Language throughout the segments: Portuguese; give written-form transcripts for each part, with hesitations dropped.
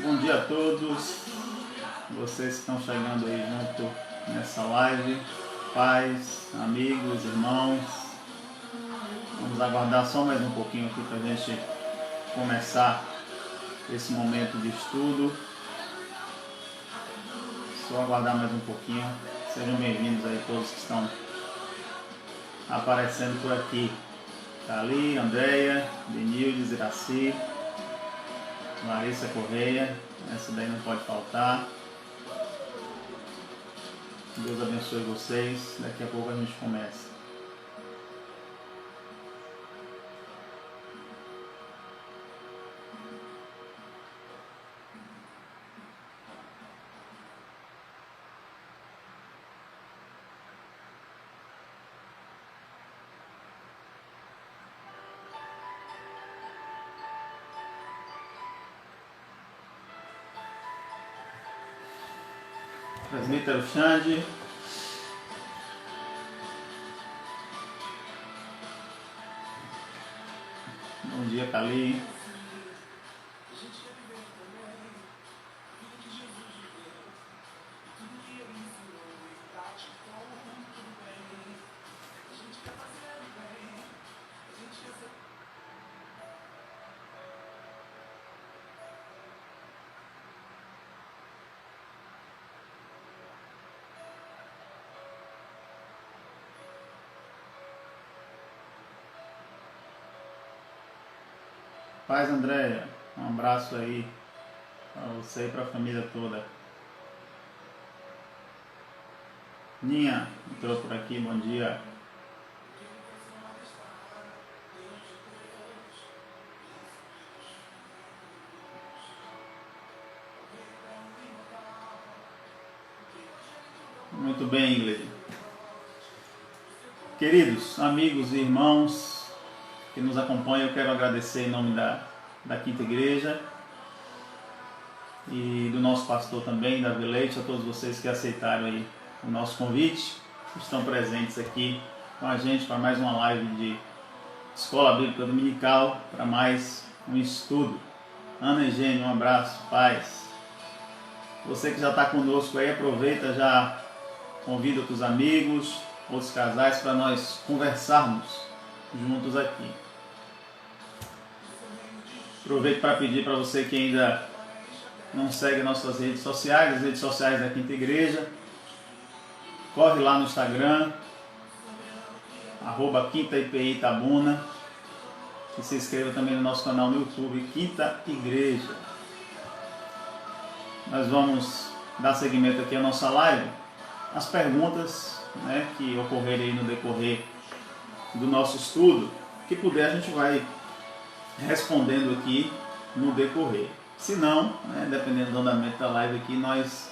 Bom dia a todos, vocês que estão chegando aí junto nessa live, pais, amigos, irmãos. Vamos aguardar só mais um pouquinho aqui para a gente começar esse momento de estudo. Só aguardar mais um pouquinho. Sejam bem-vindos aí todos que estão aparecendo por aqui. Cali, Andréia, Denildes, Iraci, Larissa Correia, essa daí não pode faltar. Deus abençoe vocês. Daqui a pouco a gente começa. Presbítero Xande. Bom dia, Cali. Paz, Andréia, um abraço aí para você e para a família toda. Ninha entrou por aqui, bom dia. Muito bem, Ingrid. Queridos amigos e irmãos que nos acompanham, eu quero agradecer em nome da Quinta Igreja e do nosso pastor também, Davi Leite, a todos vocês que aceitaram aí o nosso convite, estão presentes aqui com a gente para mais uma live de Escola Bíblica Dominical, para mais um estudo. Ana e Gênio, um abraço, paz. Você que já está conosco aí, aproveita, já convida outros amigos, outros casais para nós conversarmos juntos aqui. Aproveito para pedir para você que ainda não segue nossas redes sociais, as redes sociais da Quinta Igreja, corre lá no Instagram, @QuintaIPI-Itabuna, e se inscreva também no nosso canal no YouTube, Quinta Igreja. Nós vamos dar seguimento aqui à nossa live, as perguntas, que ocorrerem aí no decorrer do nosso estudo, que puder a gente vai respondendo aqui no decorrer. Se não, dependendo do andamento da live aqui, nós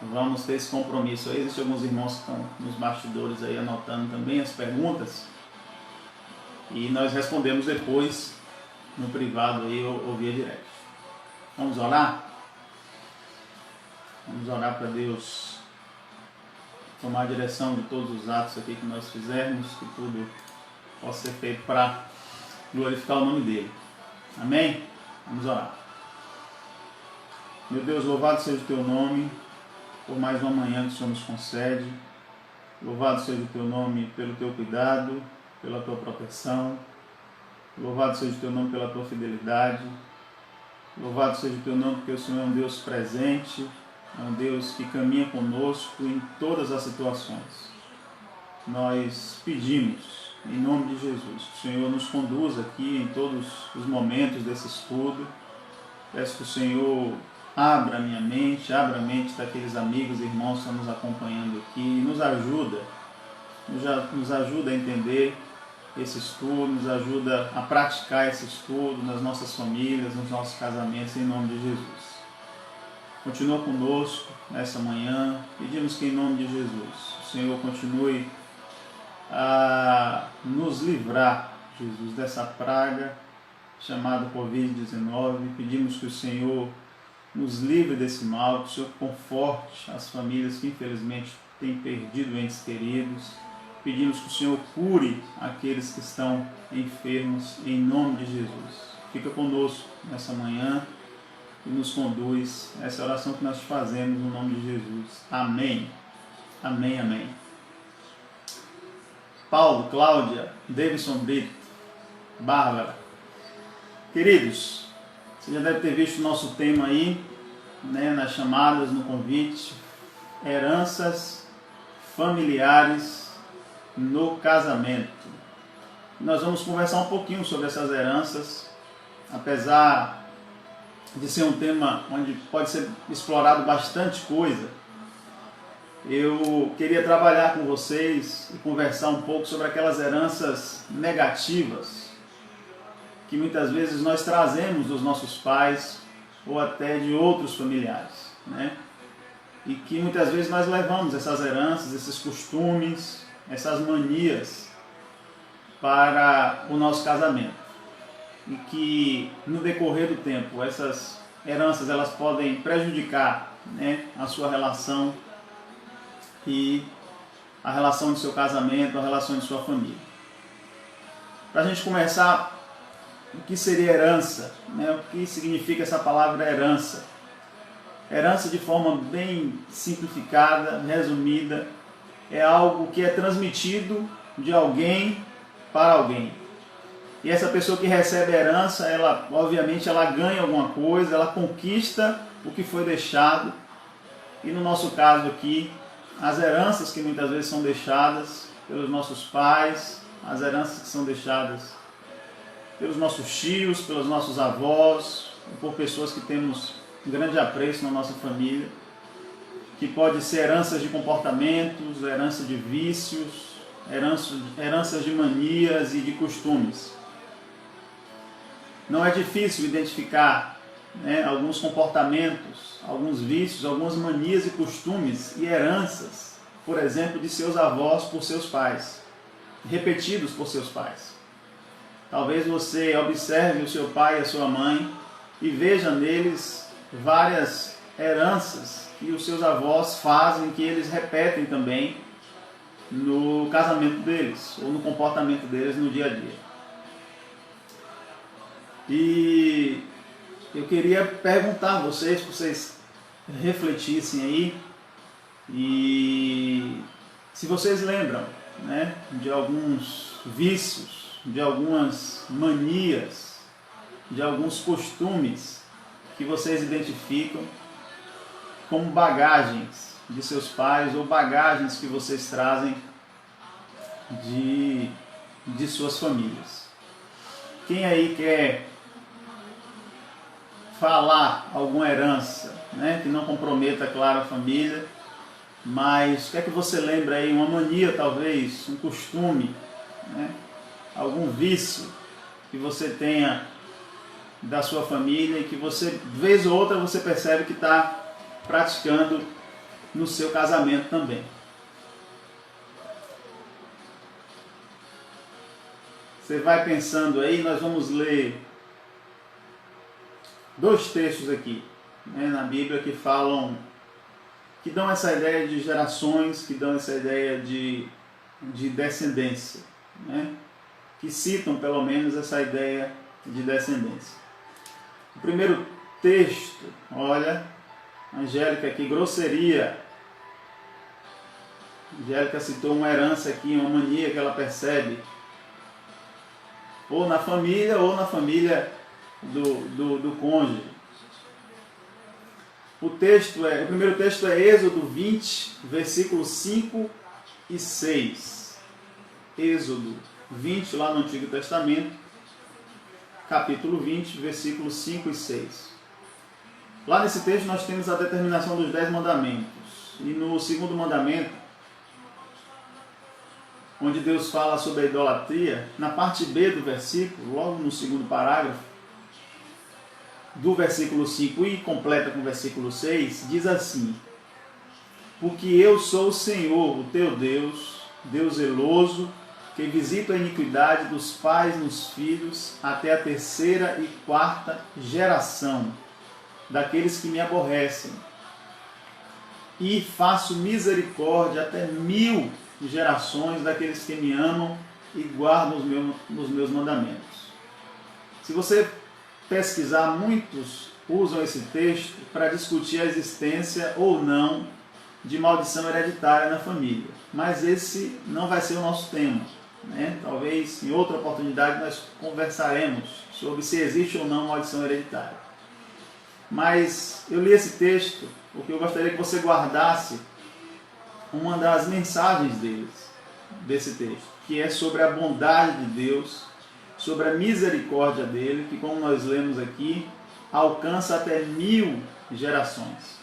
vamos ter esse compromisso aí. Existem alguns irmãos que estão nos bastidores aí anotando também as perguntas e nós respondemos depois no privado aí ou via direct. Vamos orar? Vamos orar para Deus tomar a direção de todos os atos aqui que nós fizermos, que tudo possa ser feito para glorificar o nome dele. Amém? Vamos orar. Meu Deus, louvado seja o teu nome por mais uma manhã que o Senhor nos concede. Louvado seja o teu nome pelo teu cuidado, pela tua proteção. Louvado seja o teu nome pela tua fidelidade. Louvado seja o teu nome porque o Senhor é um Deus presente, é um Deus que caminha conosco em todas as situações. Nós pedimos, em nome de Jesus, que o Senhor nos conduza aqui em todos os momentos desse estudo. Peço que o Senhor abra a minha mente, abra a mente daqueles amigos e irmãos que estão nos acompanhando aqui e nos ajuda a entender esse estudo, nos ajuda a praticar esse estudo nas nossas famílias, nos nossos casamentos, em nome de Jesus. Continua conosco nessa manhã, pedimos que em nome de Jesus o Senhor continue a nos livrar, Jesus, dessa praga chamada Covid-19. Pedimos que o Senhor nos livre desse mal, que o Senhor conforte as famílias que infelizmente têm perdido entes queridos. Pedimos que o Senhor cure aqueles que estão enfermos, em nome de Jesus. Fica conosco nessa manhã e nos conduz. Essa é a oração que nós fazemos no nome de Jesus. Amém. Amém, amém. Paulo, Cláudia, Davidson Brito, Bárbara. Queridos, você já deve ter visto o nosso tema aí, né, nas chamadas, no convite. Heranças familiares no casamento. Nós vamos conversar um pouquinho sobre essas heranças, apesar de ser um tema onde pode ser explorado bastante coisa. Eu queria trabalhar com vocês e conversar um pouco sobre aquelas heranças negativas que muitas vezes nós trazemos dos nossos pais ou até de outros familiares, né? E que muitas vezes nós levamos essas heranças, esses costumes, essas manias para o nosso casamento. E que no decorrer do tempo essas heranças elas podem prejudicar, né, a sua relação e a relação do seu casamento, a relação de sua família. Para a gente começar, o que seria herança? Né? O que significa essa palavra herança? Herança, de forma bem simplificada, resumida, é algo que é transmitido de alguém para alguém. E essa pessoa que recebe a herança, ela obviamente ela ganha alguma coisa, ela conquista o que foi deixado. E no nosso caso aqui, as heranças que muitas vezes são deixadas pelos nossos pais, as heranças que são deixadas pelos nossos tios, pelos nossos avós, por pessoas que temos um grande apreço na nossa família, que pode ser heranças de comportamentos, herança de vícios, heranças de manias e de costumes. Não é difícil identificar, né, alguns comportamentos, alguns vícios, algumas manias e costumes e heranças, por exemplo, de seus avós por seus pais, repetidos por seus pais. Talvez você observe o seu pai e a sua mãe e veja neles várias heranças que os seus avós fazem, que eles repetem também no casamento deles, ou no comportamento deles no dia a dia. E eu queria perguntar a vocês, para vocês refletissem aí, e se vocês lembram, né, de alguns vícios, de algumas manias, de alguns costumes que vocês identificam como bagagens de seus pais ou bagagens que vocês trazem de suas famílias. Quem aí quer falar alguma herança, né, que não comprometa, claro, a família, mas o que é que você lembra aí? Uma mania talvez, um costume, né, algum vício que você tenha da sua família e que você, de vez ou outra, você percebe que está praticando no seu casamento também. Você vai pensando aí, nós vamos ler dois textos aqui, né, na Bíblia que falam, que dão essa ideia de gerações, que dão essa ideia de descendência, né, que citam pelo menos essa ideia de descendência. O primeiro texto, olha, Angélica, que grosseria. Angélica citou uma herança aqui, uma mania que ela percebe ou na família do cônjuge. O primeiro texto é Êxodo 20, versículos 5 e 6. Êxodo 20, lá no Antigo Testamento, capítulo 20, versículos 5 e 6. Lá nesse texto nós temos a determinação dos 10 mandamentos. E no segundo mandamento, onde Deus fala sobre a idolatria, na parte B do versículo, logo no segundo parágrafo, do versículo 5 e completa com o versículo 6, diz assim: porque eu sou o Senhor, o teu Deus, Deus zeloso, que visita a iniquidade dos pais nos filhos até a 3ª e 4ª geração daqueles que me aborrecem, e faço misericórdia até 1000 gerações daqueles que me amam e guardam os meus mandamentos. Se você pesquisar, muitos usam esse texto para discutir a existência ou não de maldição hereditária na família. Mas esse não vai ser o nosso tema, né? Talvez em outra oportunidade nós conversaremos sobre se existe ou não maldição hereditária. Mas eu li esse texto porque eu gostaria que você guardasse uma das mensagens desse texto, que é sobre a bondade de Deus, sobre a misericórdia dele, que, como nós lemos aqui, alcança até 1000 gerações.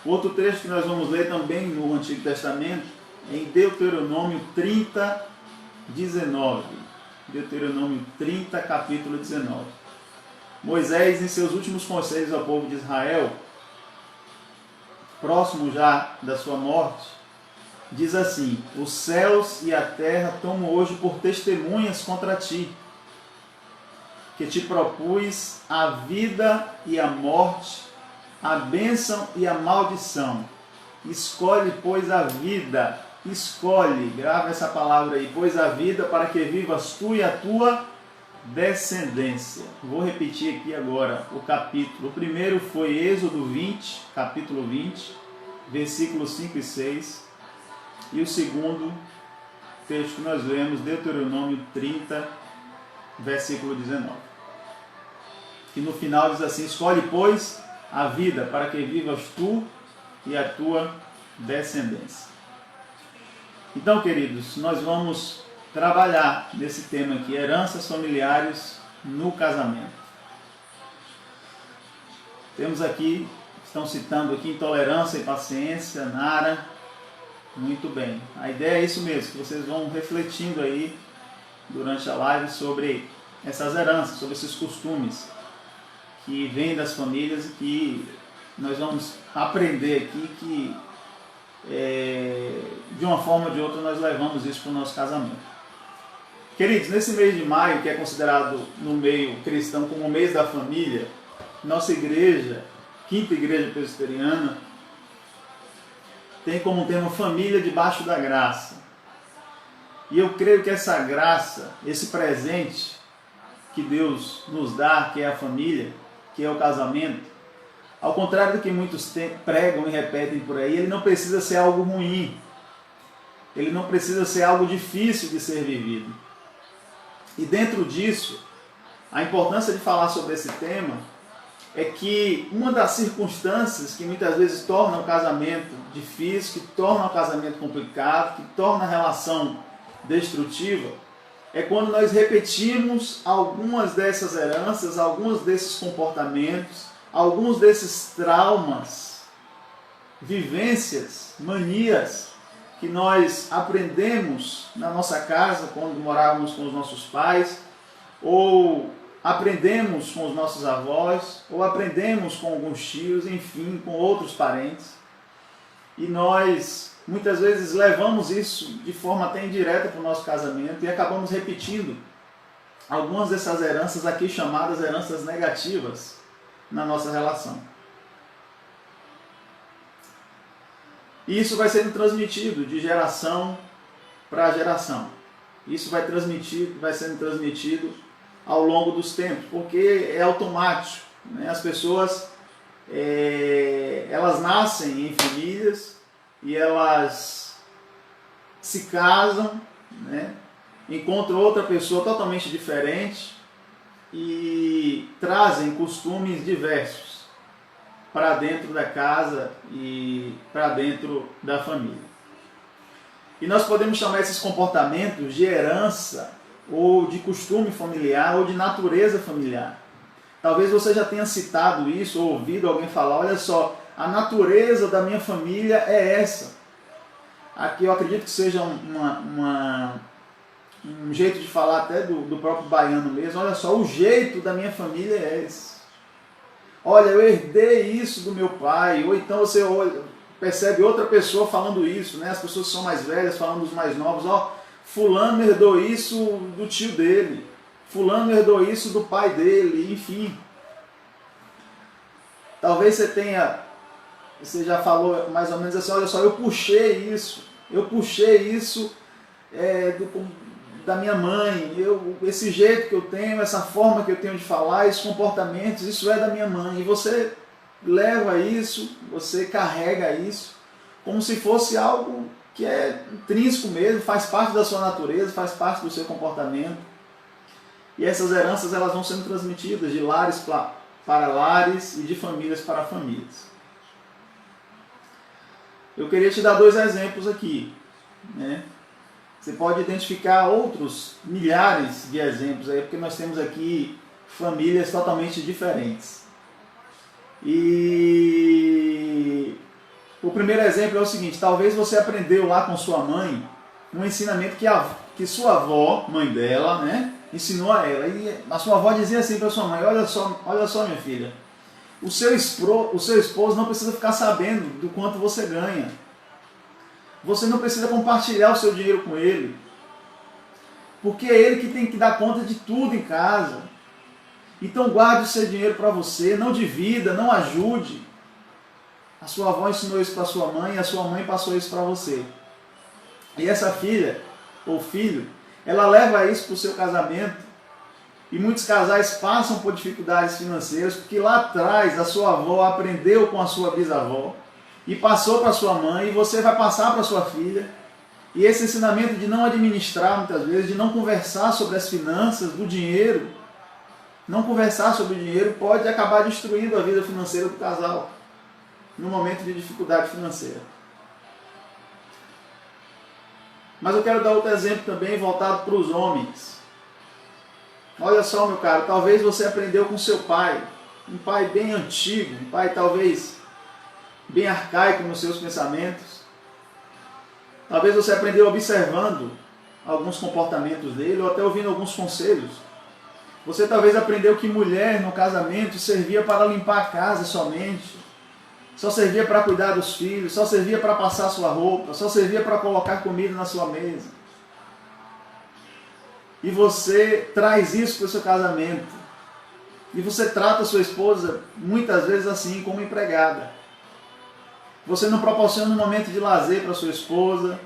Outro texto que nós vamos ler também no Antigo Testamento, em Deuteronômio 30, 19. Deuteronômio 30, capítulo 19. Moisés, em seus últimos conselhos ao povo de Israel, próximo já da sua morte, diz assim: os céus e a terra tomo hoje por testemunhas contra ti, que te propus a vida e a morte, a bênção e a maldição. Escolhe, pois, a vida. Escolhe, grava essa palavra aí, pois a vida, para que vivas tu e a tua descendência. Vou repetir aqui agora o capítulo. O primeiro foi Êxodo 20, capítulo 20, versículos 5 e 6. E o segundo texto que nós lemos, Deuteronômio 30, versículo 19. Que no final diz assim: escolhe, pois, a vida, para que vivas tu e a tua descendência. Então, queridos, nós vamos trabalhar nesse tema aqui, heranças familiares no casamento. Temos aqui, estão citando aqui, intolerância e paciência, Nara. Muito bem. A ideia é isso mesmo, que vocês vão refletindo aí durante a live sobre essas heranças, sobre esses costumes que vêm das famílias e que nós vamos aprender aqui que de uma forma ou de outra nós levamos isso para o nosso casamento. Queridos, nesse mês de maio, que é considerado no meio cristão como o mês da família, nossa igreja, Quinta Igreja Presbiteriana, tem como tema família debaixo da graça. E eu creio que essa graça, esse presente que Deus nos dá, que é a família, que é o casamento, ao contrário do que muitos pregam e repetem por aí, ele não precisa ser algo ruim. Ele não precisa ser algo difícil de ser vivido. E dentro disso, a importância de falar sobre esse tema é que uma das circunstâncias que muitas vezes tornam o casamento difícil, que tornam o casamento complicado, que torna a relação destrutiva, é quando nós repetimos algumas dessas heranças, alguns desses comportamentos, alguns desses traumas, vivências, manias que nós aprendemos na nossa casa quando morávamos com os nossos pais, ou aprendemos com os nossos avós, ou aprendemos com alguns tios, enfim, com outros parentes. E nós muitas vezes levamos isso de forma até indireta para o nosso casamento e acabamos repetindo algumas dessas heranças aqui chamadas heranças negativas na nossa relação. E isso vai sendo transmitido de geração para geração. Isso vai sendo transmitido ao longo dos tempos, porque é automático, né? As pessoas elas nascem em famílias e elas se casam, né? encontram outra pessoa totalmente diferente e trazem costumes diversos para dentro da casa e para dentro da família. E nós podemos chamar esses comportamentos de herança ou de costume familiar ou de natureza familiar. Talvez você já tenha citado isso ou ouvido alguém falar, olha só, a natureza da minha família é essa. Aqui eu acredito que seja um jeito de falar até do próprio baiano mesmo. Olha só, o jeito da minha família é esse. Olha, eu herdei isso do meu pai. Ou então você percebe outra pessoa falando isso, né? As pessoas que são mais velhas falando dos mais novos. Ó, fulano herdou isso do tio dele. Fulano herdou isso do pai dele, enfim. Talvez você já falou mais ou menos assim, olha só, eu puxei isso da minha mãe, esse jeito que eu tenho, essa forma que eu tenho de falar, esses comportamentos, isso é da minha mãe. E você leva isso, você carrega isso, como se fosse algo que é intrínseco mesmo, faz parte da sua natureza, faz parte do seu comportamento. E essas heranças elas vão sendo transmitidas de lares para lares e de famílias para famílias. Eu queria te dar 2 exemplos aqui, né? Você pode identificar outros milhares de exemplos aí, porque nós temos aqui famílias totalmente diferentes. E o primeiro exemplo é o seguinte: talvez você aprendeu lá com sua mãe um ensinamento que sua avó, mãe dela, né, ensinou a ela. E a sua avó dizia assim para sua mãe: olha só minha filha, o seu esposo não precisa ficar sabendo do quanto você ganha. Você não precisa compartilhar o seu dinheiro com ele, porque é ele que tem que dar conta de tudo em casa. Então guarde o seu dinheiro para você, não divida, não ajude. A sua avó ensinou isso para sua mãe e a sua mãe passou isso para você. E essa filha ou filho, ela leva isso para o seu casamento. E muitos casais passam por dificuldades financeiras porque lá atrás a sua avó aprendeu com a sua bisavó e passou para sua mãe, e você vai passar para sua filha. E esse ensinamento de não administrar muitas vezes, de não conversar sobre as finanças, do dinheiro, não conversar sobre o dinheiro pode acabar destruindo a vida financeira do casal no momento de dificuldade financeira. Mas eu quero dar outro exemplo também voltado para os homens. Olha só, meu caro, talvez você aprendeu com seu pai, um pai bem antigo, um pai talvez bem arcaico nos seus pensamentos. Talvez você aprendeu observando alguns comportamentos dele ou até ouvindo alguns conselhos. Você talvez aprendeu que mulher no casamento servia para limpar a casa somente, só servia para cuidar dos filhos, só servia para passar sua roupa, só servia para colocar comida na sua mesa. E você traz isso para o seu casamento. E você trata a sua esposa muitas vezes assim, como empregada. Você não proporciona um momento de lazer para sua esposa.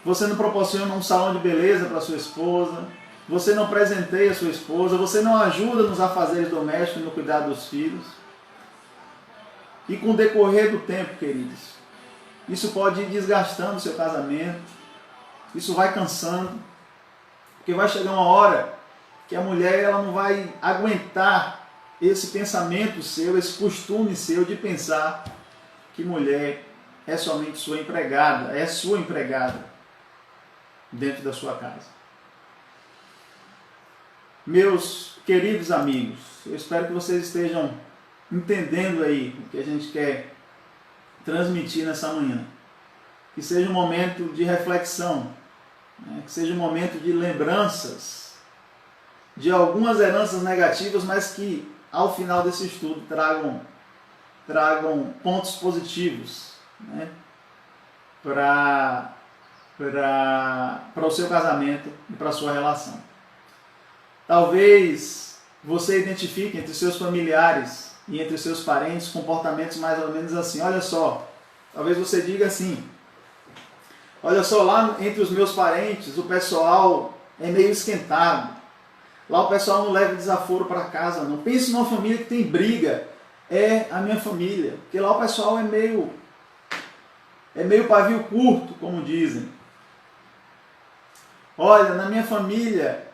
Você não proporciona um salão de beleza para sua esposa. Você não presenteia a sua esposa. Você não ajuda nos afazeres domésticos e no cuidado dos filhos. E com o decorrer do tempo, queridos, isso pode ir desgastando o seu casamento. Isso vai cansando. Porque vai chegar uma hora que a mulher ela não vai aguentar esse pensamento seu, esse costume seu de pensar que mulher é somente sua empregada dentro da sua casa. Meus queridos amigos, eu espero que vocês estejam entendendo aí o que a gente quer transmitir nessa manhã. Que seja um momento de reflexão, né? Que seja um momento de lembranças de algumas heranças negativas, mas que ao final desse estudo tragam pontos positivos, né, para o seu casamento e para a sua relação. Talvez você identifique entre seus familiares e entre seus parentes comportamentos mais ou menos assim. Olha só, talvez você diga assim: olha só, lá entre os meus parentes o pessoal é meio esquentado. Lá o pessoal não leva desaforo para casa, não. Pense numa família que tem briga. É a minha família, porque lá o pessoal é meio pavio curto, como dizem. Olha, na minha família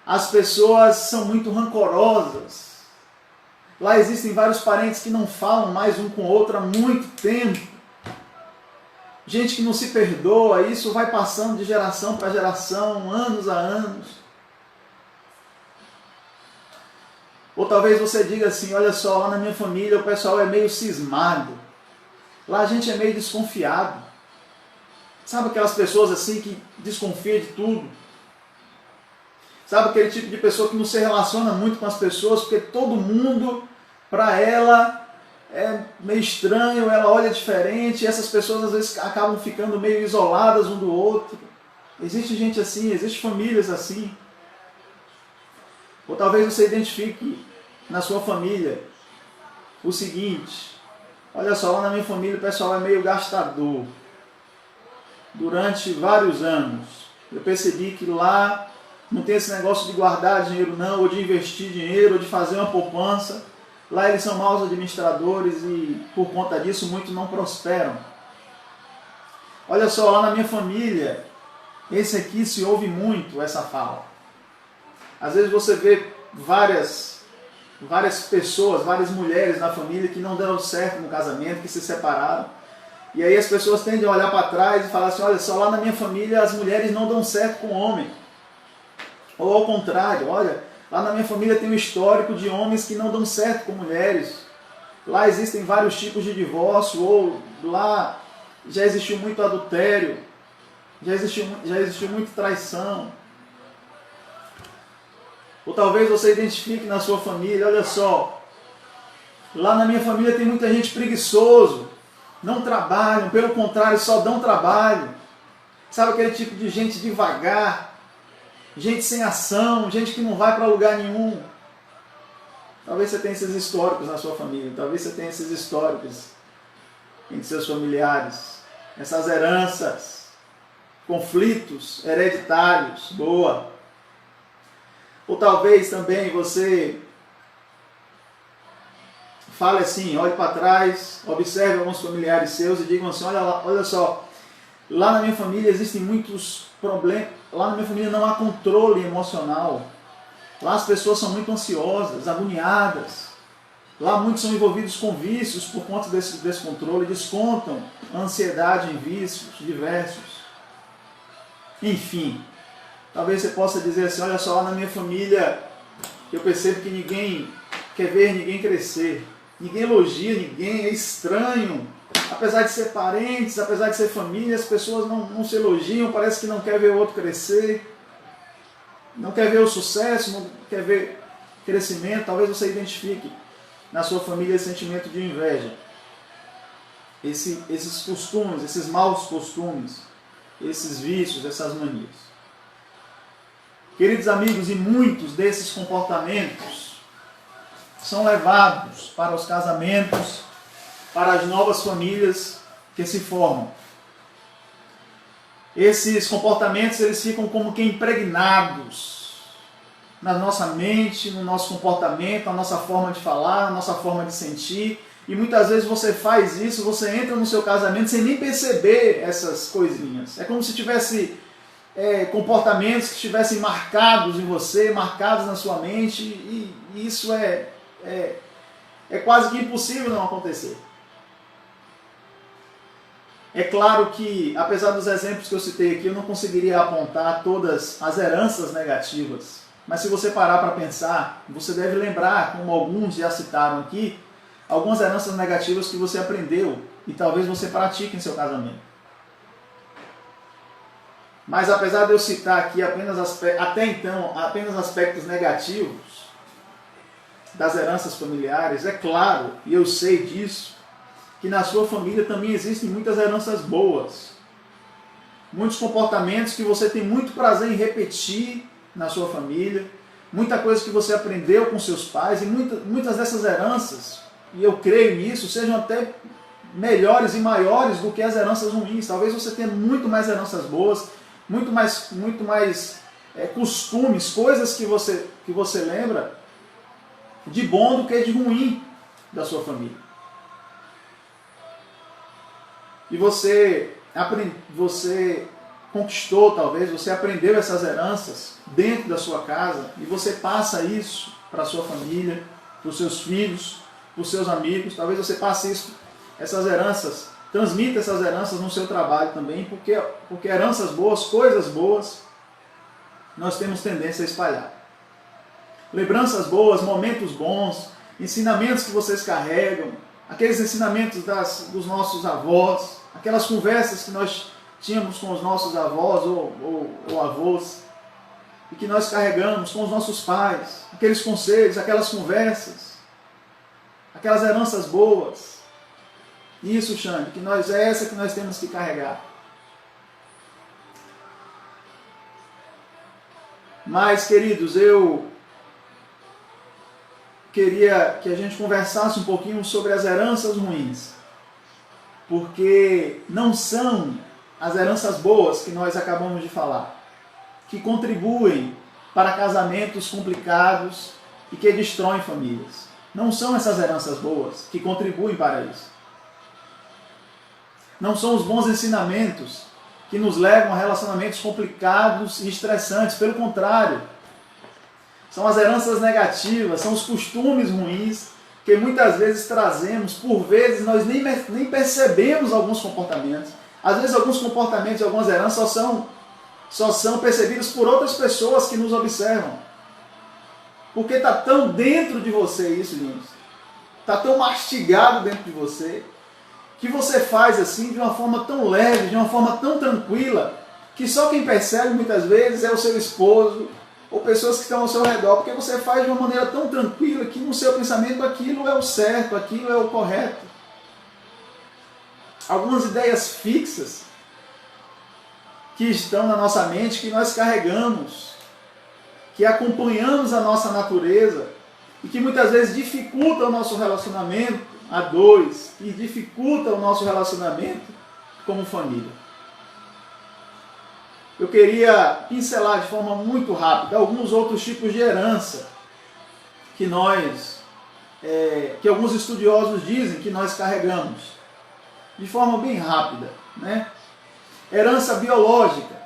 as pessoas são muito rancorosas. Lá existem vários parentes que não falam mais um com o outro há muito tempo. Gente que não se perdoa, isso vai passando de geração para geração, anos a anos. Ou talvez você diga assim, olha só, lá na minha família o pessoal é meio cismado. Lá a gente é meio desconfiado. Sabe aquelas pessoas assim que desconfiam de tudo? Sabe aquele tipo de pessoa que não se relaciona muito com as pessoas, porque todo mundo, para ela, é meio estranho, ela olha diferente, e essas pessoas às vezes acabam ficando meio isoladas um do outro. Existe gente assim, existe famílias assim. Ou talvez você identifique na sua família o seguinte, olha só, lá na minha família o pessoal é meio gastador. Durante vários anos eu percebi que lá não tem esse negócio de guardar dinheiro não, ou de investir dinheiro, ou de fazer uma poupança. Lá eles são maus administradores e por conta disso muitos não prosperam. Olha só, lá na minha família, esse aqui se ouve muito essa fala. Às vezes você vê várias pessoas, várias mulheres na família que não deram certo no casamento, que se separaram. E aí as pessoas tendem a olhar para trás e falar assim, olha só, lá na minha família as mulheres não dão certo com o homem. Ou ao contrário, olha, lá na minha família tem um histórico de homens que não dão certo com mulheres. Lá existem vários tipos de divórcio, ou lá já existiu muito adultério, já existiu muita traição. Ou talvez você identifique na sua família, olha só, lá na minha família tem muita gente preguiçoso, não trabalham, pelo contrário, só dão trabalho. Sabe aquele tipo de gente devagar, gente sem ação, gente que não vai para lugar nenhum. Talvez você tenha esses históricos na sua família, talvez você tenha esses históricos entre seus familiares, essas heranças, conflitos hereditários, boa. Ou talvez também você fale assim, olhe para trás, observe alguns familiares seus e digam assim, olha só, lá na minha família existem muitos problemas, lá na minha família não há controle emocional, lá as pessoas são muito ansiosas, agoniadas, lá muitos são envolvidos com vícios por conta desse descontrole, descontam a ansiedade em vícios diversos. Enfim, talvez você possa dizer assim, olha só, lá na minha família eu percebo que ninguém quer ver ninguém crescer, ninguém elogia ninguém, é estranho. Apesar de ser parentes, apesar de ser família, as pessoas não se elogiam, parece que não quer ver o outro crescer, não quer ver o sucesso, não quer ver crescimento. Talvez você identifique na sua família esse sentimento de inveja, esses costumes, esses maus costumes, esses vícios, essas manias. Queridos amigos, e muitos desses comportamentos são levados para os casamentos, para as novas famílias que se formam. Esses comportamentos eles ficam como que impregnados na nossa mente, no nosso comportamento, na nossa forma de falar, na nossa forma de sentir. E muitas vezes você faz isso, você entra no seu casamento sem nem perceber essas coisinhas. É como se tivesse comportamentos que estivessem marcados em você, marcados na sua mente, e isso é quase que impossível não acontecer. É claro que, apesar dos exemplos que eu citei aqui, eu não conseguiria apontar todas as heranças negativas. Mas se você parar para pensar, você deve lembrar, como alguns já citaram aqui, algumas heranças negativas que você aprendeu e talvez você pratique em seu casamento. Mas apesar de eu citar aqui até então apenas aspectos negativos das heranças familiares, é claro, e eu sei disso, que na sua família também existem muitas heranças boas. Muitos comportamentos que você tem muito prazer em repetir na sua família, muita coisa que você aprendeu com seus pais, e muitas dessas heranças, e eu creio nisso, sejam até melhores e maiores do que as heranças ruins. Talvez você tenha muito mais heranças boas, muito mais costumes, coisas que você lembra de bom do que de ruim da sua família. E você conquistou, talvez, você aprendeu essas heranças dentro da sua casa e você passa isso para a sua família, para os seus filhos, para os seus amigos. Talvez você passe isso, essas heranças, transmita essas heranças no seu trabalho também, porque heranças boas, coisas boas, nós temos tendência a espalhar. Lembranças boas, momentos bons, ensinamentos que vocês carregam, aqueles ensinamentos dos nossos avós, aquelas conversas que nós tínhamos com os nossos avós ou avós, e que nós carregamos com os nossos pais, aqueles conselhos, aquelas conversas, aquelas heranças boas. Isso, Xande, é essa que nós temos que carregar. Mas, queridos, eu queria que a gente conversasse um pouquinho sobre as heranças ruins, porque não são as heranças boas que nós acabamos de falar, que contribuem para casamentos complicados e que destroem famílias. Não são essas heranças boas que contribuem para isso. Não são os bons ensinamentos que nos levam a relacionamentos complicados e estressantes. Pelo contrário, são as heranças negativas, são os costumes ruins que muitas vezes trazemos. Por vezes nós nem percebemos alguns comportamentos. Às vezes alguns comportamentos e algumas heranças só são percebidos por outras pessoas que nos observam. Porque está tão dentro de você isso, gente. Está tão mastigado dentro de você, que você faz assim de uma forma tão leve, de uma forma tão tranquila, que só quem percebe muitas vezes é o seu esposo, ou pessoas que estão ao seu redor, porque você faz de uma maneira tão tranquila que no seu pensamento aquilo é o certo, aquilo é o correto. Algumas ideias fixas que estão na nossa mente, que nós carregamos, que acompanhamos a nossa natureza e que muitas vezes dificulta o nosso relacionamento a dois e dificulta o nosso relacionamento como família. Eu queria pincelar de forma muito rápida alguns outros tipos de herança que alguns estudiosos dizem que nós carregamos, de forma bem rápida, né? Herança biológica.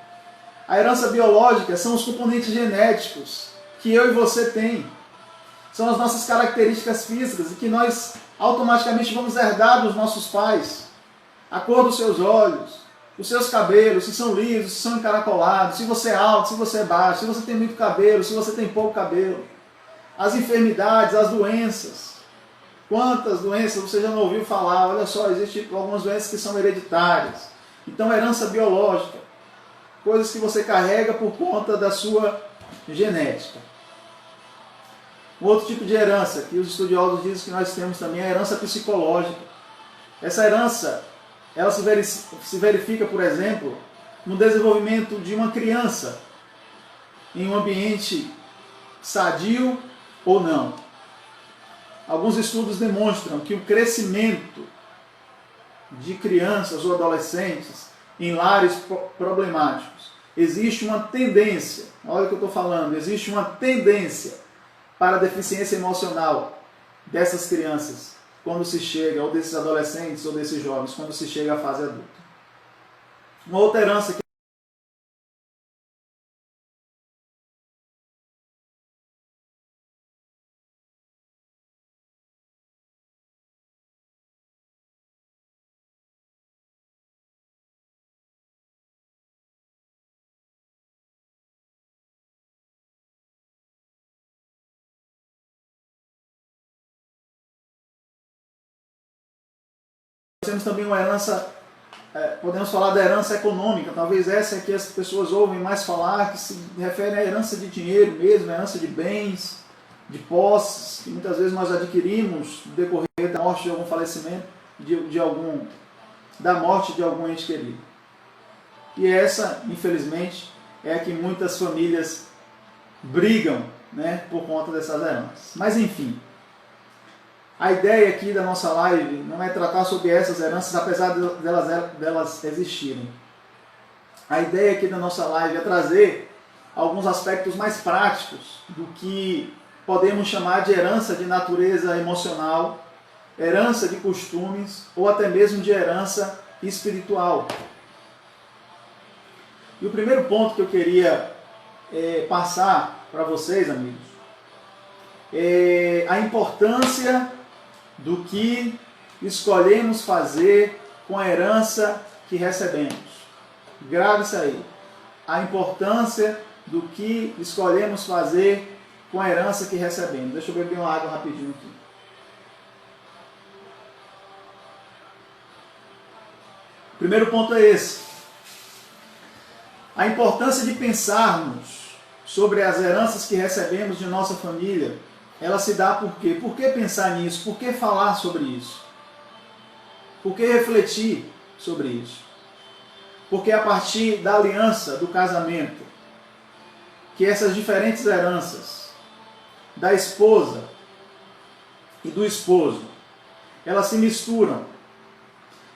A herança biológica são os componentes genéticos que eu e você tem. São as nossas características físicas e que nós automaticamente vamos herdar dos nossos pais. A cor dos seus olhos, os seus cabelos, se são lisos, se são encaracolados, se você é alto, se você é baixo, se você tem muito cabelo, se você tem pouco cabelo. As enfermidades, as doenças. Quantas doenças você já não ouviu falar? Olha só, existem algumas doenças que são hereditárias. Então, herança biológica. Coisas que você carrega por conta da sua genética. Um outro tipo de herança que os estudiosos dizem que nós temos também é a herança psicológica. Essa herança, ela se verifica, por exemplo, no desenvolvimento de uma criança em um ambiente sadio ou não. Alguns estudos demonstram que o crescimento de crianças ou adolescentes em lares problemáticos, existe uma tendência, olha o que eu estou falando, existe uma tendência para a deficiência emocional dessas crianças, quando se chega, ou desses adolescentes, ou desses jovens, quando se chega à fase adulta. Uma outra herança que temos também uma herança, podemos falar da herança econômica, talvez essa é que as pessoas ouvem mais falar, que se refere à herança de dinheiro mesmo, à herança de bens, de posses, que muitas vezes nós adquirimos no decorrer da morte de algum falecimento, da morte de algum ente querido. E essa, infelizmente, é a que muitas famílias brigam, né, por conta dessas heranças. Mas enfim, a ideia aqui da nossa live não é tratar sobre essas heranças, apesar delas existirem. A ideia aqui da nossa live é trazer alguns aspectos mais práticos do que podemos chamar de herança de natureza emocional, herança de costumes ou até mesmo de herança espiritual. E o primeiro ponto que eu queria passar para vocês, amigos, é a importância do que escolhemos fazer com a herança que recebemos. Grave isso aí. A importância do que escolhemos fazer com a herança que recebemos. Deixa eu beber uma água rapidinho aqui. O primeiro ponto é esse. A importância de pensarmos sobre as heranças que recebemos de nossa família, ela se dá por quê? Por que pensar nisso? Por que falar sobre isso? Por que refletir sobre isso? Porque a partir da aliança, do casamento, que essas diferentes heranças da esposa e do esposo, elas se misturam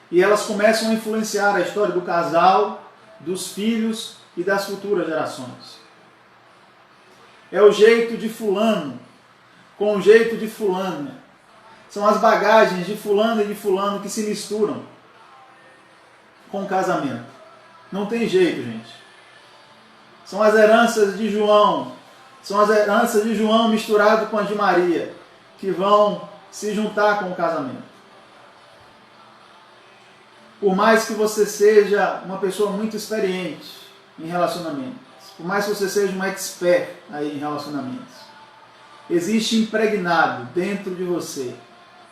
e elas começam a influenciar a história do casal, dos filhos e das futuras gerações. É o jeito de fulano com o jeito de fulana. São as bagagens de fulano e de fulano que se misturam com o casamento. Não tem jeito, gente. São as heranças de João. São as heranças de João misturado com as de Maria, que vão se juntar com o casamento. Por mais que você seja uma pessoa muito experiente em relacionamentos, por mais que você seja um expert aí em relacionamentos, existe impregnado dentro de você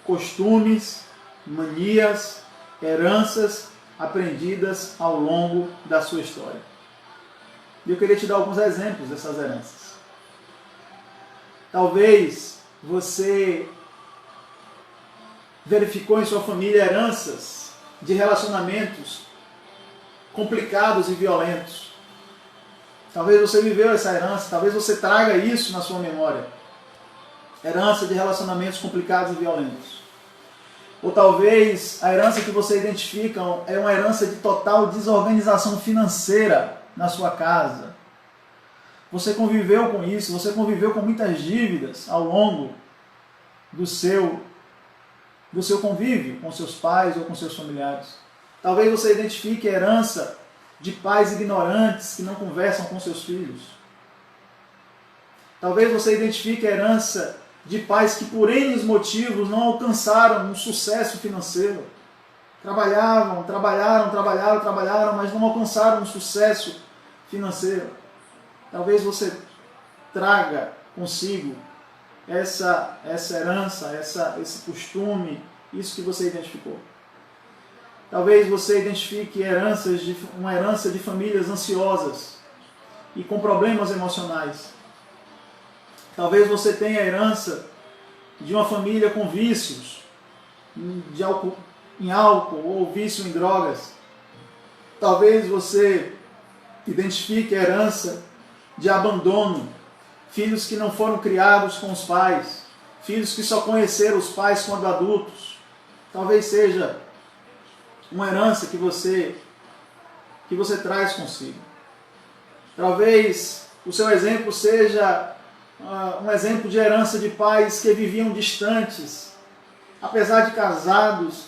costumes, manias, heranças aprendidas ao longo da sua história. E eu queria te dar alguns exemplos dessas heranças. Talvez você verificou em sua família heranças de relacionamentos complicados e violentos. Talvez você viveu essa herança, talvez você traga isso na sua memória. Herança de relacionamentos complicados e violentos. Ou talvez a herança que você identifica é uma herança de total desorganização financeira na sua casa. Você conviveu com isso, você conviveu com muitas dívidas ao longo do seu convívio com seus pais ou com seus familiares. Talvez você identifique a herança de pais ignorantes que não conversam com seus filhos. Talvez você identifique a herança de pais que por N motivos não alcançaram um sucesso financeiro. Trabalharam, mas não alcançaram um sucesso financeiro. Talvez você traga consigo essa herança, esse costume, isso que você identificou. Talvez você identifique uma herança de famílias ansiosas e com problemas emocionais. Talvez você tenha a herança de uma família com vícios em álcool ou vício em drogas. Talvez você identifique a herança de abandono, filhos que não foram criados com os pais, filhos que só conheceram os pais quando adultos. Talvez seja uma herança que você traz consigo. Talvez o seu exemplo seja um exemplo de herança de pais que viviam distantes, apesar de casados,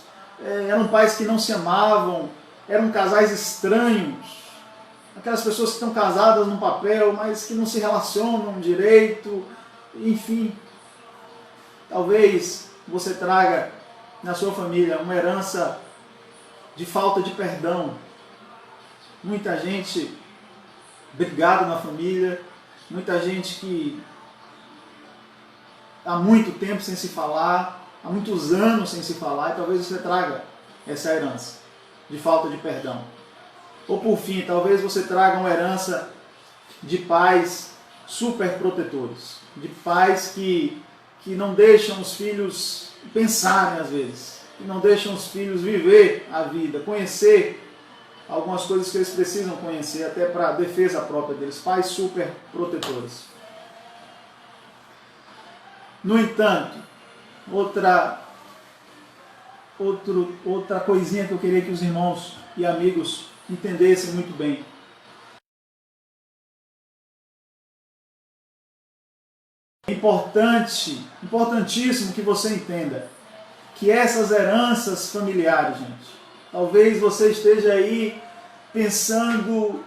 eram pais que não se amavam, eram casais estranhos, aquelas pessoas que estão casadas no papel, mas que não se relacionam direito, enfim. Talvez você traga na sua família uma herança de falta de perdão. Muita gente brigada na família, muita gente que há muito tempo sem se falar, há muitos anos sem se falar, e talvez você traga essa herança de falta de perdão. Ou por fim, talvez você traga uma herança de pais super protetores, de pais que não deixam os filhos pensarem às vezes, que não deixam os filhos viver a vida, conhecer algumas coisas que eles precisam conhecer, até para a defesa própria deles, pais super protetores. No entanto, outra coisinha que eu queria que os irmãos e amigos entendessem muito bem. É importantíssimo que você entenda que essas heranças familiares, gente, talvez você esteja aí pensando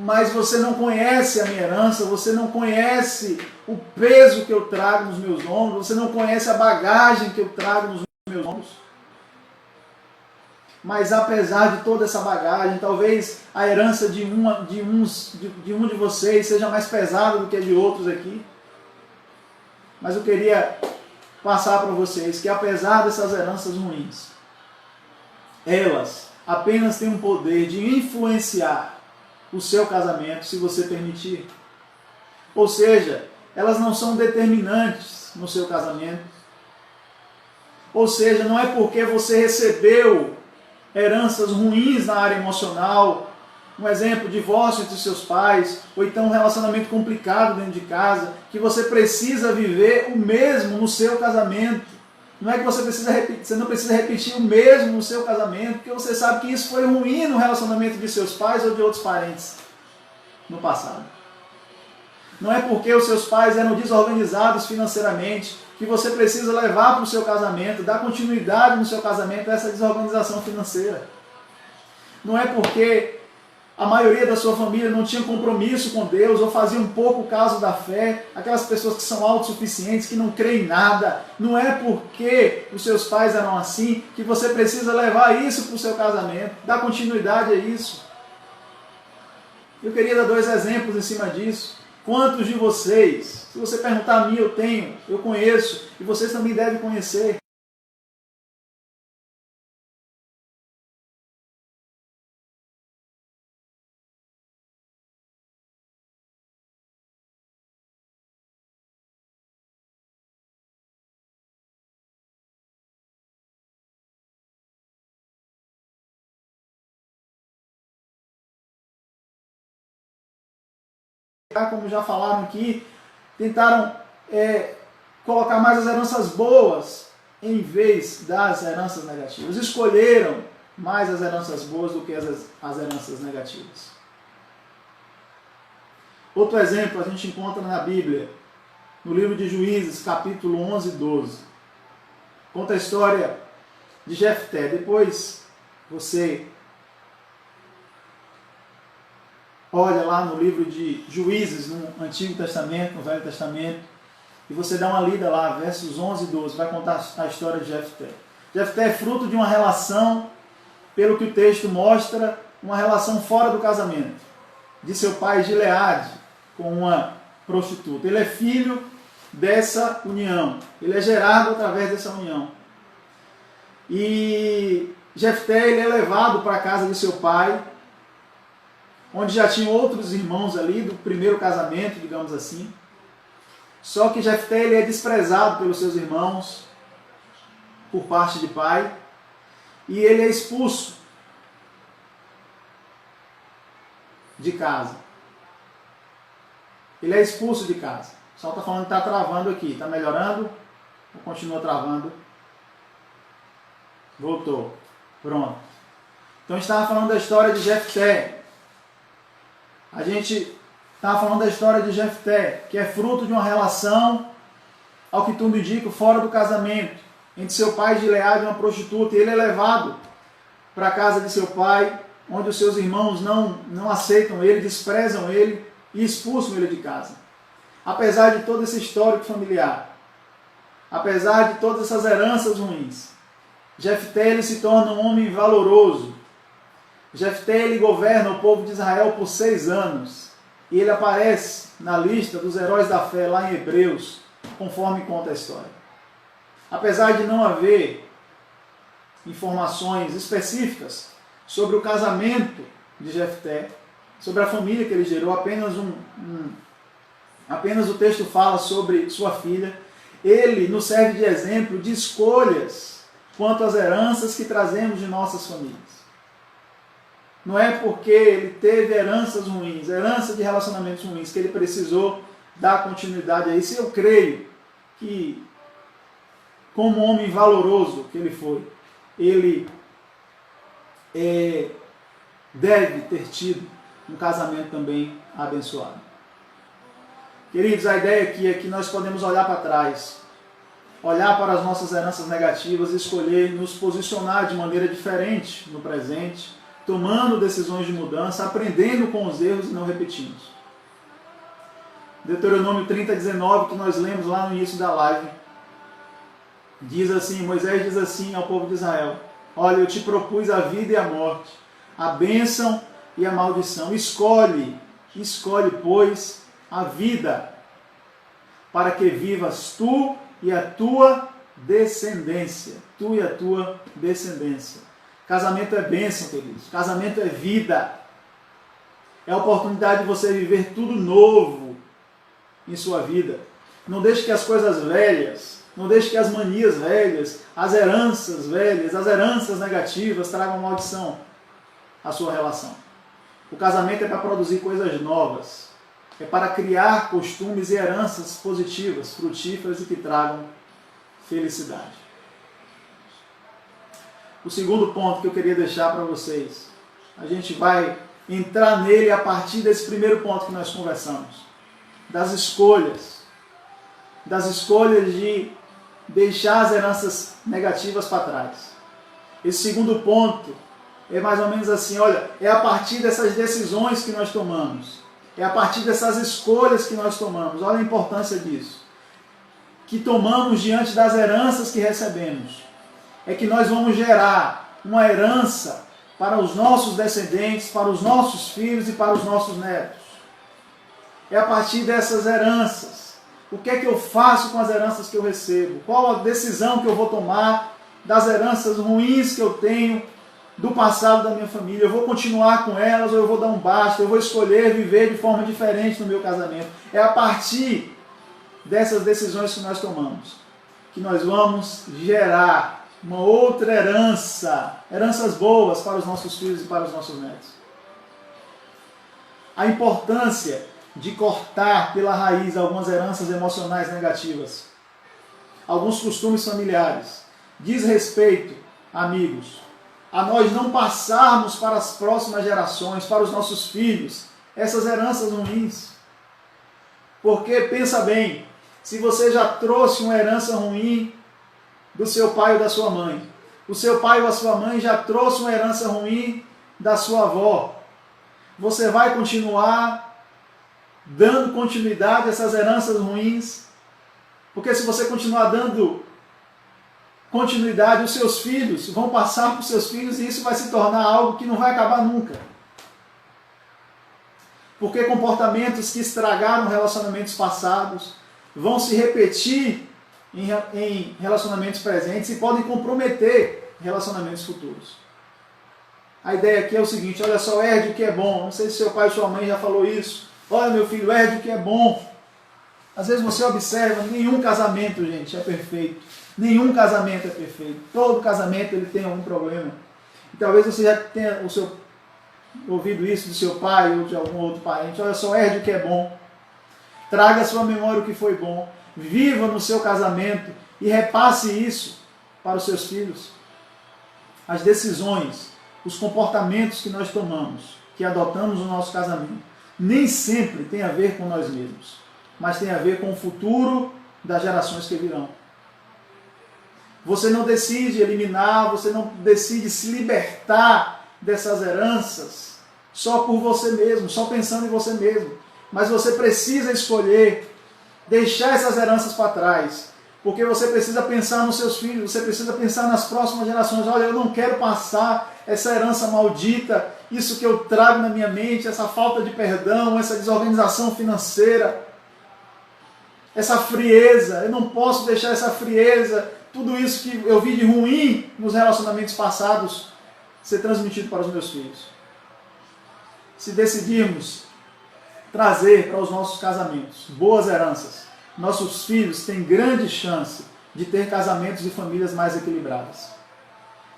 mas você não conhece a minha herança, você não conhece o peso que eu trago nos meus ombros, você não conhece a bagagem que eu trago nos meus ombros. Mas apesar de toda essa bagagem, talvez a herança de um de vocês seja mais pesada do que a de outros aqui. Mas eu queria passar para vocês que apesar dessas heranças ruins, elas apenas têm o poder de influenciar o seu casamento, se você permitir. Ou seja, elas não são determinantes no seu casamento. Ou seja, não é porque você recebeu heranças ruins na área emocional, um exemplo, divórcio entre seus pais, ou então um relacionamento complicado dentro de casa, que você precisa viver o mesmo no seu casamento. Não é que você não precisa repetir o mesmo no seu casamento, porque você sabe que isso foi ruim no relacionamento de seus pais ou de outros parentes no passado. Não é porque os seus pais eram desorganizados financeiramente que você precisa levar para o seu casamento, dar continuidade no seu casamento a essa desorganização financeira. Não é porque a maioria da sua família não tinha compromisso com Deus ou fazia um pouco caso da fé, aquelas pessoas que são autossuficientes, que não creem em nada. Não é porque os seus pais eram assim que você precisa levar isso para o seu casamento, dar continuidade a isso. Eu queria dar 2 exemplos em cima disso. Quantos de vocês, se você perguntar a mim, eu conheço, e vocês também devem conhecer, como já falaram aqui, tentaram colocar mais as heranças boas em vez das heranças negativas. Escolheram mais as heranças boas do que as heranças negativas. Outro exemplo a gente encontra na Bíblia, no livro de Juízes, capítulo 11 e 12. Conta a história de Jefté. Depois você olha lá no livro de Juízes, no Antigo Testamento, no Velho Testamento, e você dá uma lida lá, versos 11 e 12, vai contar a história de Jefté. Jefté é fruto de uma relação, pelo que o texto mostra, uma relação fora do casamento, de seu pai Gileade, com uma prostituta. Ele é filho dessa união, ele é gerado através dessa união. E Jefté ele é levado para a casa de seu pai, onde já tinham outros irmãos ali do primeiro casamento, digamos assim. Só que Jefté ele é desprezado pelos seus irmãos por parte de pai e ele é expulso de casa. Ele é expulso de casa. O pessoal está falando que está travando aqui. Está melhorando? Ou continua travando? Voltou. Pronto. Então a gente estava falando da história de Jefté. A gente está falando da história de Jefté, que é fruto de uma relação, ao que tudo indica, fora do casamento, entre seu pai Gileade e uma prostituta, e ele é levado para a casa de seu pai, onde os seus irmãos não aceitam ele, desprezam ele e expulsam ele de casa. Apesar de todo esse histórico familiar, apesar de todas essas heranças ruins, Jefté ele se torna um homem valoroso. Jefté ele governa o povo de Israel por 6 anos. E ele aparece na lista dos heróis da fé lá em Hebreus, conforme conta a história. Apesar de não haver informações específicas sobre o casamento de Jefté, sobre a família que ele gerou, apenas o texto fala sobre sua filha. Ele nos serve de exemplo de escolhas quanto às heranças que trazemos de nossas famílias. Não é porque ele teve heranças ruins, herança de relacionamentos ruins, que ele precisou dar continuidade a isso. Eu creio que, como homem valoroso que ele foi, ele deve ter tido um casamento também abençoado. Queridos, a ideia aqui é que nós podemos olhar para trás, olhar para as nossas heranças negativas e escolher nos posicionar de maneira diferente no presente, tomando decisões de mudança, aprendendo com os erros e não repetindo. Deuteronômio 30:19, que nós lemos lá no início da live, diz assim, Moisés diz assim ao povo de Israel: olha, eu te propus a vida e a morte, a bênção e a maldição. Escolhe, pois, a vida, para que vivas tu e a tua descendência. Tu e a tua descendência. Casamento é bênção, queridos. Casamento é vida. É a oportunidade de você viver tudo novo em sua vida. Não deixe que as coisas velhas, não deixe que as manias velhas, as heranças velhas, as heranças negativas tragam maldição à sua relação. O casamento é para produzir coisas novas. É para criar costumes e heranças positivas, frutíferas e que tragam felicidade. O segundo ponto que eu queria deixar para vocês, a gente vai entrar nele a partir desse primeiro ponto que nós conversamos, das escolhas de deixar as heranças negativas para trás. Esse segundo ponto é mais ou menos assim, olha, é a partir dessas decisões que nós tomamos, é a partir dessas escolhas que nós tomamos, olha a importância disso, que tomamos diante das heranças que recebemos, é que nós vamos gerar uma herança para os nossos descendentes, para os nossos filhos e para os nossos netos. É a partir dessas heranças. O que é que eu faço com as heranças que eu recebo? Qual a decisão que eu vou tomar das heranças ruins que eu tenho do passado da minha família? Eu vou continuar com elas ou eu vou dar um basta? Eu vou escolher viver de forma diferente no meu casamento? É a partir dessas decisões que nós tomamos que nós vamos gerar uma outra herança, heranças boas para os nossos filhos e para os nossos netos. A importância de cortar pela raiz algumas heranças emocionais negativas, alguns costumes familiares, diz respeito, amigos, a nós não passarmos para as próximas gerações, para os nossos filhos, essas heranças ruins. Porque, pensa bem, se você já trouxe uma herança ruim do seu pai ou da sua mãe, o seu pai ou a sua mãe já trouxe uma herança ruim da sua avó, você vai continuar dando continuidade a essas heranças ruins? Porque se você continuar dando continuidade, os seus filhos vão passar para os seus filhos e isso vai se tornar algo que não vai acabar nunca. Porque comportamentos que estragaram relacionamentos passados vão se repetir em relacionamentos presentes e podem comprometer relacionamentos futuros. A ideia aqui é o seguinte, olha só, herde o que é bom. Não sei se seu pai ou sua mãe já falou isso. Olha, meu filho, herde o que é bom. Às vezes você observa, nenhum casamento, gente, é perfeito. Nenhum casamento é perfeito. Todo casamento ele tem algum problema. E talvez você já tenha ouvido isso do seu pai ou de algum outro parente. Olha só, herde o que é bom. Traga à sua memória o que foi bom. Viva no seu casamento e repasse isso para os seus filhos. As decisões, os comportamentos que nós tomamos, que adotamos no nosso casamento, nem sempre tem a ver com nós mesmos, mas tem a ver com o futuro das gerações que virão. Você não decide eliminar, você não decide se libertar dessas heranças só por você mesmo, só pensando em você mesmo. Mas você precisa escolher deixar essas heranças para trás, porque você precisa pensar nos seus filhos, você precisa pensar nas próximas gerações. Olha, eu não quero passar essa herança maldita, isso que eu trago na minha mente, essa falta de perdão, essa desorganização financeira, essa frieza. Eu não posso deixar essa frieza, tudo isso que eu vi de ruim nos relacionamentos passados, ser transmitido para os meus filhos. Se decidirmos trazer para os nossos casamentos boas heranças, nossos filhos têm grande chance de ter casamentos e famílias mais equilibradas.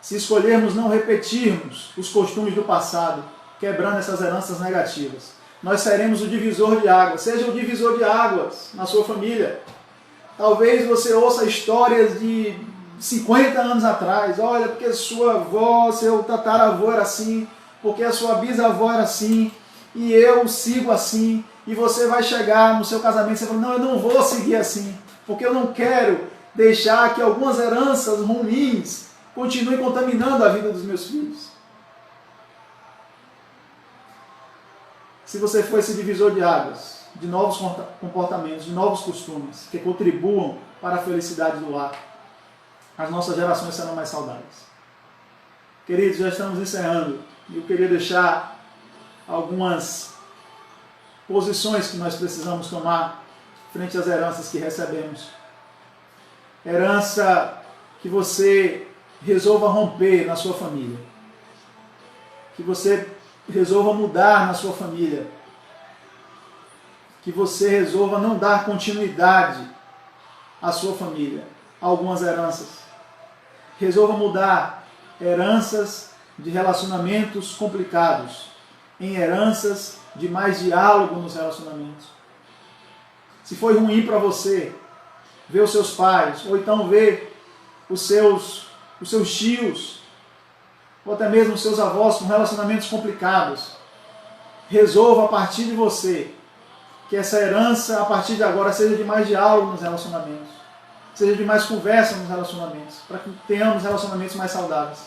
Se escolhermos não repetirmos os costumes do passado, quebrando essas heranças negativas, nós seremos o divisor de águas. Seja o divisor de águas na sua família. Talvez você ouça histórias de 50 anos atrás. Olha, porque sua avó, seu tataravô era assim, porque a sua bisavó era assim, e eu sigo assim. E você vai chegar no seu casamento e você fala, não, eu não vou seguir assim, porque eu não quero deixar que algumas heranças ruins continuem contaminando a vida dos meus filhos. se você for esse divisor de águas, de novos comportamentos, de novos costumes, que contribuam para a felicidade do lar, as nossas gerações serão mais saudáveis. Queridos, já estamos encerrando. Eu queria deixar algumas posições que nós precisamos tomar frente às heranças que recebemos. Herança que você resolva romper na sua família. Que você resolva mudar na sua família. Que você resolva não dar continuidade à sua família. Algumas heranças. Resolva mudar heranças de relacionamentos complicados em heranças de mais diálogo nos relacionamentos. Se foi ruim para você ver os seus pais, ou então ver os seus tios, ou até mesmo os seus avós com relacionamentos complicados, resolva a partir de você que essa herança, a partir de agora, seja de mais diálogo nos relacionamentos, seja de mais conversa nos relacionamentos, para que tenhamos relacionamentos mais saudáveis.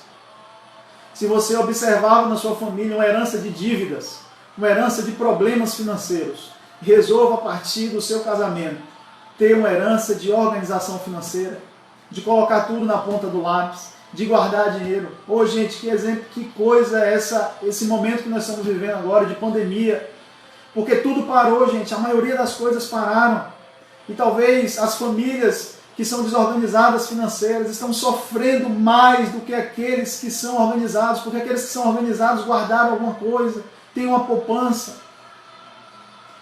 Se você observava na sua família uma herança de dívidas, uma herança de problemas financeiros, resolva a partir do seu casamento ter uma herança de organização financeira, de colocar tudo na ponta do lápis, de guardar dinheiro. Ô, gente, que exemplo, que coisa é esse momento que nós estamos vivendo agora de pandemia, porque tudo parou, gente, a maioria das coisas pararam, e talvez as famílias que são desorganizadas financeiras estão sofrendo mais do que aqueles que são organizados, porque aqueles que são organizados guardaram alguma coisa, têm uma poupança,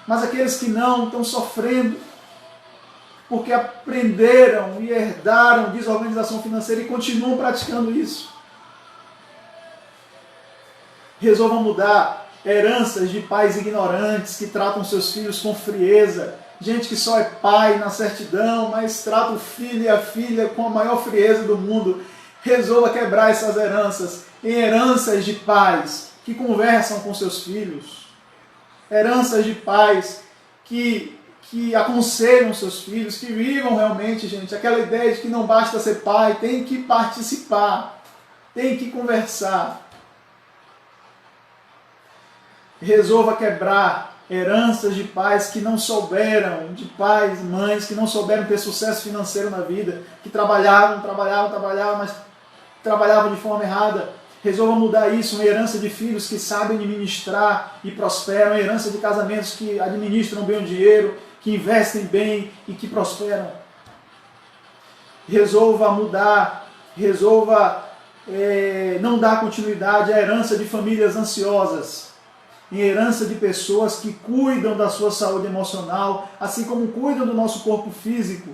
mas aqueles que não estão sofrendo, porque aprenderam e herdaram desorganização financeira e continuam praticando isso. Resolvam mudar heranças de pais ignorantes que tratam seus filhos com frieza, gente que só é pai na certidão, mas trata o filho e a filha com a maior frieza do mundo. Resolva quebrar essas heranças em heranças de pais que conversam com seus filhos, heranças de pais que aconselham seus filhos, que vivam realmente, gente, aquela ideia de que não basta ser pai, tem que participar, tem que conversar. Resolva quebrar heranças de pais que não souberam, de pais, mães que não souberam ter sucesso financeiro na vida, que trabalhavam, mas trabalhavam de forma errada. Resolva mudar isso, uma herança de filhos que sabem administrar e prosperam, uma herança de casamentos que administram bem o dinheiro, que investem bem e que prosperam. Resolva mudar, não dar continuidade à herança de famílias ansiosas, em herança de pessoas que cuidam da sua saúde emocional, assim como cuidam do nosso corpo físico.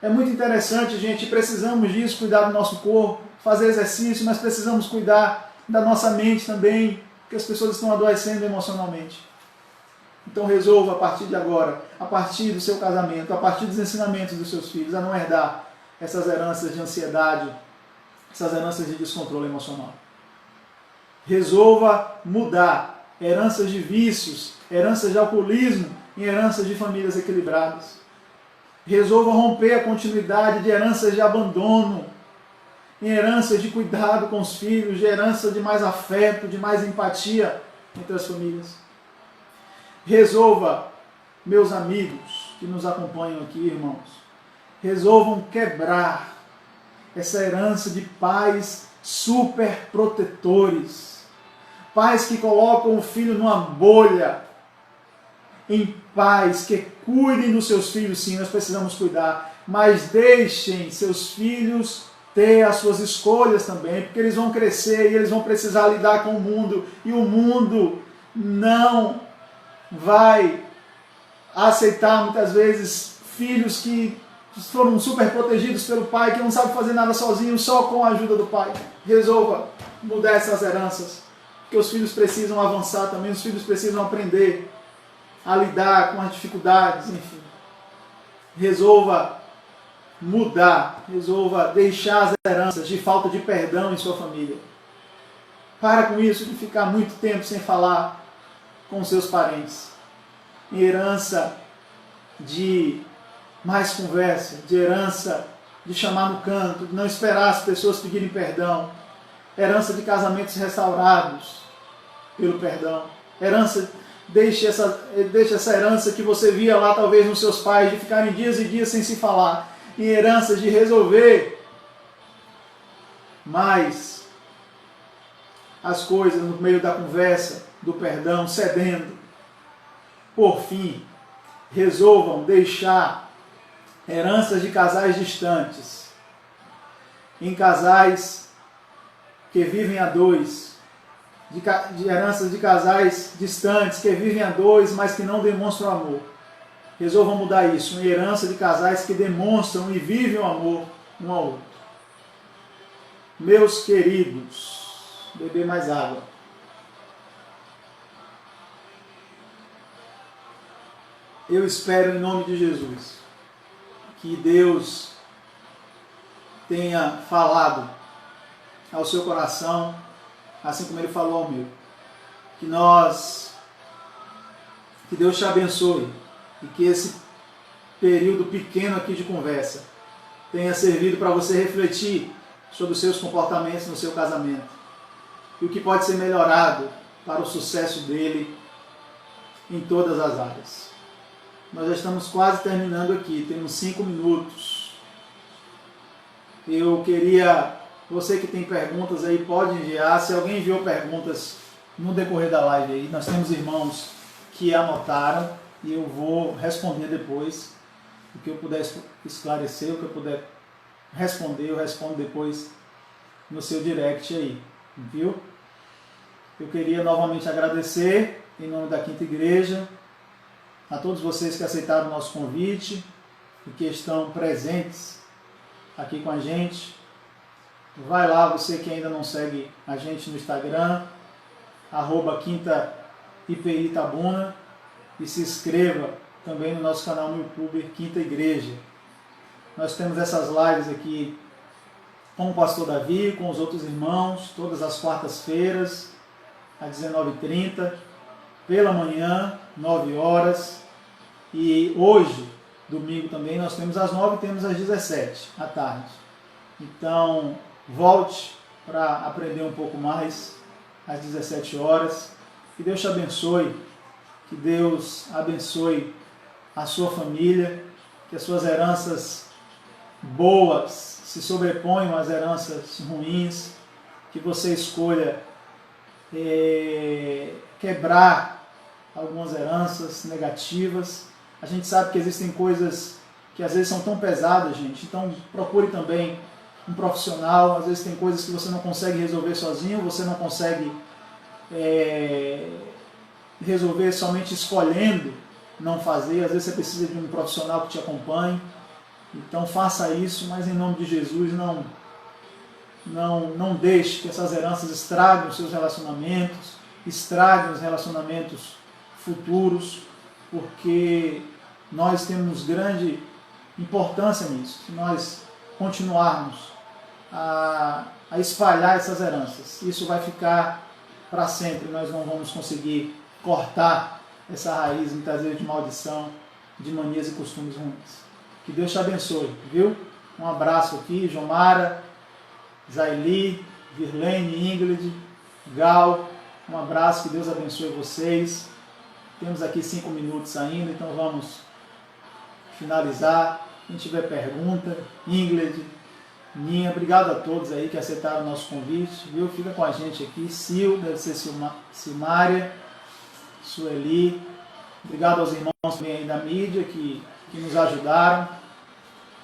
É muito interessante, gente, precisamos disso, cuidar do nosso corpo, fazer exercício, mas precisamos cuidar da nossa mente também, porque as pessoas estão adoecendo emocionalmente. Então resolva a partir de agora, a partir do seu casamento, a partir dos ensinamentos dos seus filhos, a não herdar essas heranças de ansiedade, essas heranças de descontrole emocional. Resolva mudar heranças de vícios, heranças de alcoolismo em heranças de famílias equilibradas. Resolva romper a continuidade de heranças de abandono, em heranças de cuidado com os filhos, de herança de mais afeto, de mais empatia entre as famílias. Resolva, meus amigos que nos acompanham aqui, irmãos, resolvam quebrar essa herança de pais super protetores, pais que colocam o filho numa bolha, em pais que cuidem dos seus filhos, sim, nós precisamos cuidar, mas deixem seus filhos ter as suas escolhas também, porque eles vão crescer e eles vão precisar lidar com o mundo, e o mundo não vai aceitar muitas vezes filhos que foram super protegidos pelo pai, que não sabem fazer nada sozinho, só com a ajuda do pai. Resolva mudar essas heranças, porque os filhos precisam avançar também, os filhos precisam aprender a lidar com as dificuldades, enfim. Resolva mudar, resolva deixar as heranças de falta de perdão em sua família. Para com isso de ficar muito tempo sem falar com seus parentes. Em herança de mais conversa, de herança de chamar no canto, de não esperar as pessoas pedirem perdão. Herança de casamentos restaurados pelo perdão. Herança Deixe essa herança que você via lá, talvez, nos seus pais, de ficarem dias e dias sem se falar, em heranças de resolver mais as coisas no meio da conversa, do perdão, cedendo. Por fim, resolvam deixar heranças de casais distantes, em casais que vivem a dois, de heranças de casais distantes, que vivem a dois, mas que não demonstram amor. Resolvam mudar isso, em herança de casais que demonstram e vivem o amor um ao outro. Meus queridos, beber mais água. Eu espero, em nome de Jesus, que Deus tenha falado ao seu coração, assim como Ele falou ao meu. Que Deus te abençoe e que esse período pequeno aqui de conversa tenha servido para você refletir sobre os seus comportamentos no seu casamento e o que pode ser melhorado para o sucesso dele em todas as áreas. Nós já estamos quase terminando aqui, temos 5 minutos. Eu queria, você que tem perguntas aí, pode enviar. Se alguém enviou perguntas no decorrer da live aí, nós temos irmãos que anotaram e eu vou responder depois. O que eu puder esclarecer, o que eu puder responder, eu respondo depois no seu direct aí, viu? Eu queria novamente agradecer, em nome da Quinta Igreja, a todos vocês que aceitaram o nosso convite e que estão presentes aqui com a gente. Vai lá, você que ainda não segue a gente no Instagram, @Quinta IPI Itabuna, e se inscreva também no nosso canal no YouTube, Quinta Igreja. Nós temos essas lives aqui com o pastor Davi, com os outros irmãos, todas as quartas-feiras, às 19h30, pela manhã, 9 horas, e hoje, domingo também, nós temos às 9 e temos às 17 à tarde. Então, volte para aprender um pouco mais às 17 horas. Que Deus te abençoe, que Deus abençoe a sua família, que as suas heranças boas se sobreponham às heranças ruins, que você escolha quebrar algumas heranças negativas. A gente sabe que existem coisas que às vezes são tão pesadas, gente, então procure também um profissional. Às vezes tem coisas que você não consegue resolver sozinho, você não consegue resolver somente escolhendo não fazer. Às vezes você precisa de um profissional que te acompanhe. Então faça isso, mas em nome de Jesus não deixe que essas heranças estraguem os seus relacionamentos, estraguem os relacionamentos futuros, porque nós temos grande importância nisso. Se nós continuarmos a espalhar essas heranças, isso vai ficar para sempre. Nós não vamos conseguir cortar essa raiz, muitas vezes, de maldição, de manias e costumes ruins. Que Deus te abençoe, viu? Um abraço aqui, Jomara, Zaili, Virlene, Ingrid, Gal. Um abraço, que Deus abençoe vocês. Temos aqui 5 minutos ainda, então vamos finalizar. Quem tiver pergunta, Ingrid, Ninha, obrigado a todos aí que aceitaram o nosso convite, viu? Fica com a gente aqui. Sil, deve ser Silmária, Sueli. Obrigado aos irmãos também aí da mídia que nos ajudaram,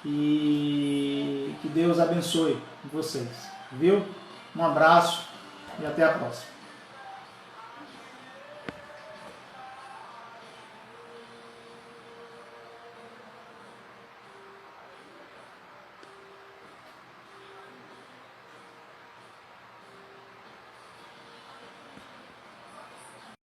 e que Deus abençoe vocês, viu? Um abraço e até a próxima.